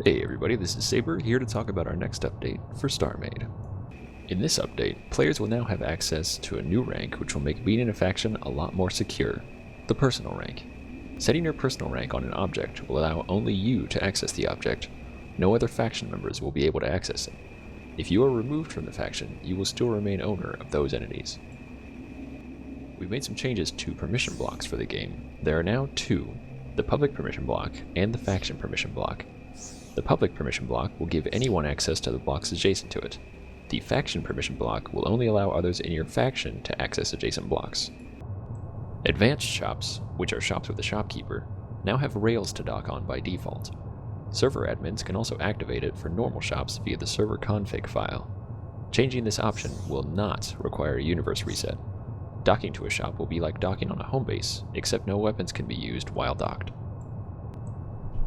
Hey everybody, this is Saber, here to talk about our next update for Starmade. In this update, players will now have access to a new rank which will make being in a faction a lot more secure, the personal rank. Setting your personal rank on an object will allow only you to access the object. No other faction members will be able to access it. If you are removed from the faction, you will still remain owner of those entities. We've made some changes to permission blocks for the game. There are now two, the public permission block and the faction permission block. The public permission block will give anyone access to the blocks adjacent to it. The faction permission block will only allow others in your faction to access adjacent blocks. Advanced shops, which are shops with a shopkeeper, now have rails to dock on by default. Server admins can also activate it for normal shops via the server config file. Changing this option will not require a universe reset. Docking to a shop will be like docking on a home base, except no weapons can be used while docked.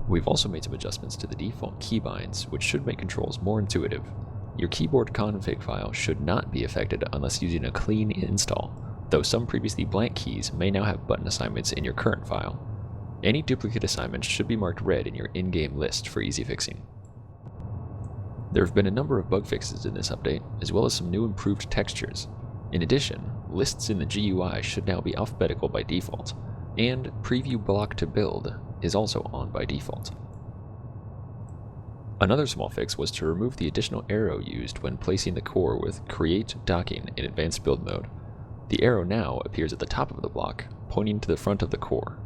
We've also made some adjustments to the default keybinds, which should make controls more intuitive. Your keyboard config file should not be affected unless using a clean install, though some previously blank keys may now have button assignments in your current file. Any duplicate assignments should be marked red in your in-game list for easy fixing. There have been a number of bug fixes in this update, as well as some new improved textures. In addition, lists in the GUI should now be alphabetical by default, and preview block to build is also on by default. Another small fix was to remove the additional arrow used when placing the core with Create Docking in Advanced Build mode. The arrow now appears at the top of the block, pointing to the front of the core.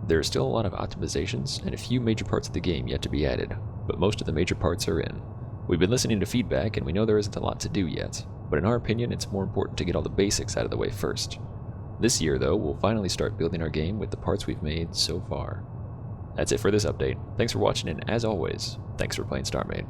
There are still a lot of optimizations and a few major parts of the game yet to be added, but most of the major parts are in. We've been listening to feedback and we know there isn't a lot to do yet, but in our opinion it's more important to get all the basics out of the way first. This year, though, we'll finally start building our game with the parts we've made so far. That's it for this update. Thanks for watching, and as always, thanks for playing Starmade.